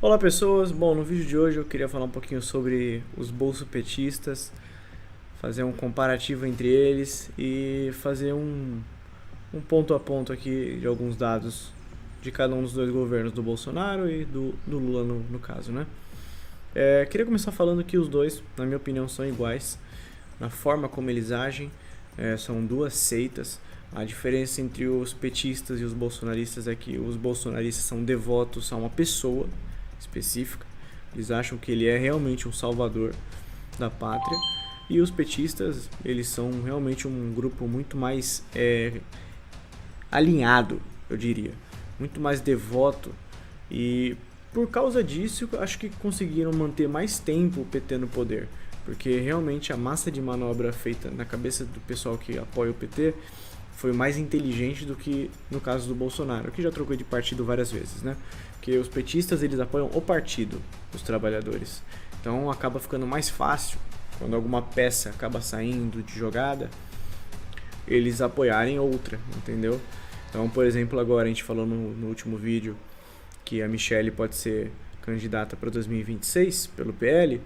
Olá pessoas, bom, no vídeo de hoje eu queria falar um pouquinho sobre os bolsopetistas, fazer um comparativo entre eles e fazer um ponto a ponto aqui de alguns dados de cada um dos dois governos, do Bolsonaro e do Lula no caso, né? Queria começar falando que os dois, na minha opinião, são iguais na forma como eles agem, são duas seitas. A diferença entre os petistas e os bolsonaristas é que os bolsonaristas são devotos a uma pessoa específica, eles acham que ele é realmente um salvador da pátria, e os petistas, eles são realmente um grupo muito mais alinhado, eu diria, muito mais devoto, e por causa disso acho que conseguiram manter mais tempo o PT no poder, porque realmente a massa de manobra feita na cabeça do pessoal que apoia o PT foi mais inteligente do que no caso do Bolsonaro, que já trocou de partido várias vezes, né? Porque os petistas, eles apoiam o partido dos trabalhadores. Então acaba ficando mais fácil, quando alguma peça acaba saindo de jogada, eles apoiarem outra, entendeu? Então, por exemplo, agora a gente falou no último vídeo que a Michelle pode ser candidata para 2026 pelo PL,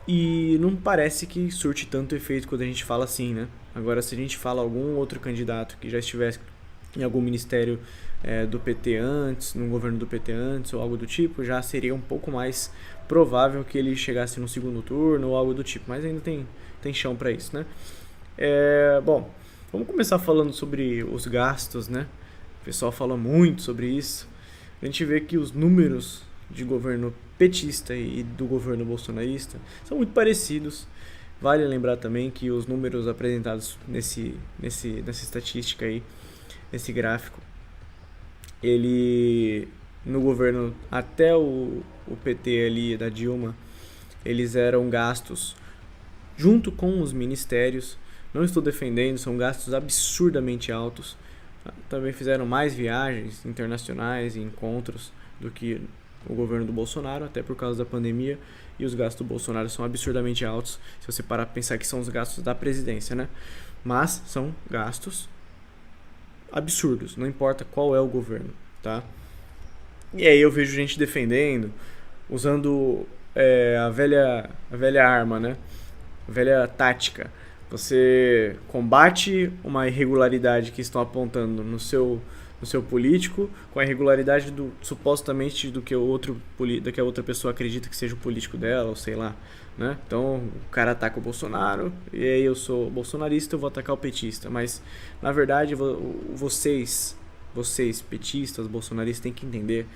e não parece que surte tanto efeito quando a gente fala assim, né? Agora, se a gente fala algum outro candidato que já estivesse em algum ministério do PT antes, num governo do PT antes ou algo do tipo, já seria um pouco mais provável que ele chegasse no segundo turno ou algo do tipo, mas ainda tem chão para isso, né? Bom, vamos começar falando sobre os gastos, né? O pessoal fala muito sobre isso. A gente vê que os números de governo petista e do governo bolsonarista são muito parecidos. Vale lembrar também que os números apresentados nessa estatística aí, nesse gráfico, ele no governo até o PT ali da Dilma, eles eram gastos junto com os ministérios. Não estou defendendo, são gastos absurdamente altos. Também fizeram mais viagens internacionais e encontros do que o governo do Bolsonaro, até por causa da pandemia, e os gastos do Bolsonaro são absurdamente altos, se você parar para pensar que são os gastos da presidência, né? Mas são gastos absurdos, não importa qual é o governo, tá? E aí eu vejo gente defendendo, usando a velha arma, né? A velha tática. Você combate uma irregularidade que estão apontando no seu político com a irregularidade supostamente do que a outra pessoa acredita que seja o político dela, ou sei lá, né? Então o cara ataca o Bolsonaro e aí eu sou bolsonarista, eu vou atacar o petista, mas na verdade vocês petistas, bolsonaristas, têm que entender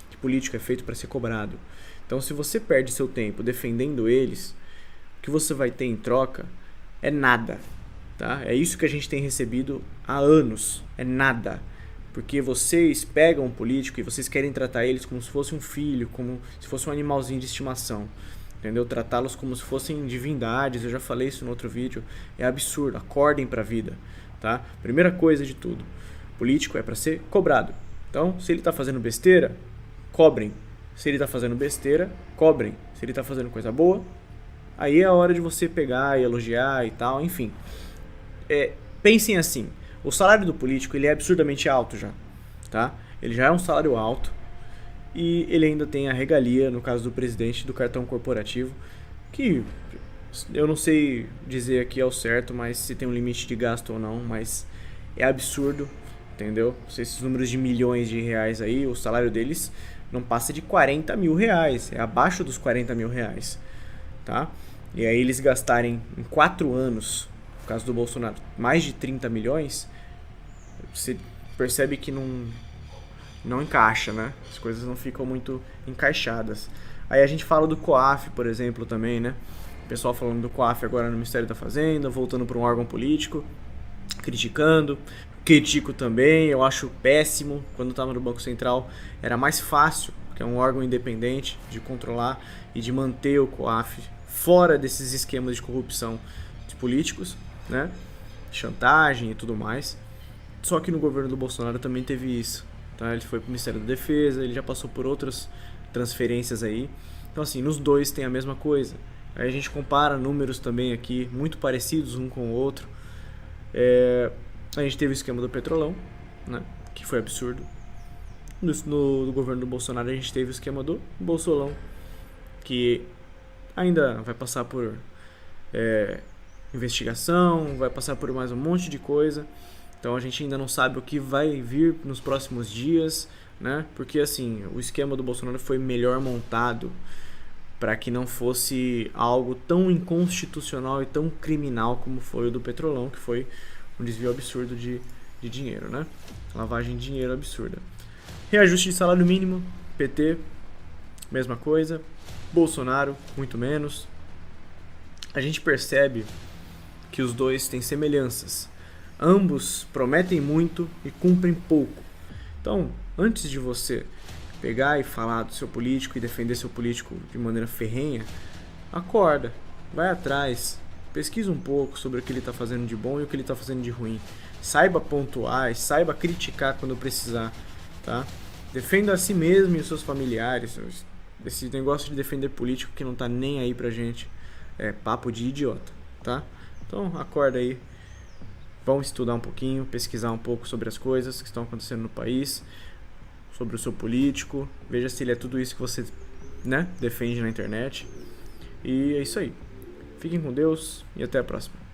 que político é feito para ser cobrado. Então se você perde seu tempo defendendo eles, o que você vai ter em troca é nada, tá? É isso que a gente tem recebido há anos, é nada. Porque vocês pegam um político e vocês querem tratar eles como se fosse um filho, como se fosse um animalzinho de estimação, entendeu? Tratá-los como se fossem divindades, eu já falei isso no outro vídeo, é absurdo, acordem pra vida, tá? Primeira coisa de tudo, político é pra ser cobrado. Então, se ele tá fazendo besteira, cobrem. Se ele tá fazendo besteira, cobrem. Se ele tá fazendo coisa boa, aí é a hora de você pegar e elogiar e tal, enfim. Pensem assim, o salário do político ele é absurdamente alto já, tá? Ele já é um salário alto e ele ainda tem a regalia, no caso do presidente, do cartão corporativo, que eu não sei dizer aqui ao certo, mas se tem um limite de gasto ou não, mas é absurdo, entendeu? Esses números de milhões de reais aí, o salário deles não passa de 40 mil reais, é abaixo dos 40 mil reais, tá? E aí eles gastarem em 4 anos, no caso do Bolsonaro, mais de 30 milhões, você percebe que não encaixa, né? As coisas não ficam muito encaixadas. Aí a gente fala do COAF, por exemplo, também, né? O pessoal falando do COAF agora no Ministério da Fazenda, voltando para um órgão político, criticando. Critico também, eu acho péssimo. Quando estava no Banco Central era mais fácil, porque é um órgão independente, de controlar e de manter o COAF fora desses esquemas de corrupção de políticos, né? Chantagem e tudo mais. Só que no governo do Bolsonaro também teve isso, tá? Ele foi pro Ministério da Defesa, ele já passou por outras transferências aí. Então assim, nos dois tem a mesma coisa. Aí a gente compara números também aqui, muito parecidos um com o outro. A gente teve o esquema do Petrolão, né? Que foi absurdo. No governo do Bolsonaro a gente teve o esquema do Bolsolão, que ainda vai passar por investigação, vai passar por mais um monte de coisa. Então a gente ainda não sabe o que vai vir nos próximos dias, né? Porque assim, o esquema do Bolsonaro foi melhor montado para que não fosse algo tão inconstitucional e tão criminal como foi o do Petrolão, que foi um desvio absurdo de dinheiro, né? Lavagem de dinheiro absurda. Reajuste de salário mínimo, PT, mesma coisa. Bolsonaro, muito menos. A gente percebe que os dois têm semelhanças. Ambos prometem muito e cumprem pouco. Então, antes de você pegar e falar do seu político e defender seu político de maneira ferrenha, acorda, vai atrás, pesquisa um pouco sobre o que ele está fazendo de bom e o que ele está fazendo de ruim. Saiba pontuar, saiba criticar quando precisar, tá? Defenda a si mesmo e os seus familiares. Esse negócio de defender político que não tá nem aí pra gente é papo de idiota, tá? Então acorda aí, vamos estudar um pouquinho, pesquisar um pouco sobre as coisas que estão acontecendo no país, sobre o seu político, veja se ele é tudo isso que você, né, defende na internet. E é isso aí. Fiquem com Deus e até a próxima.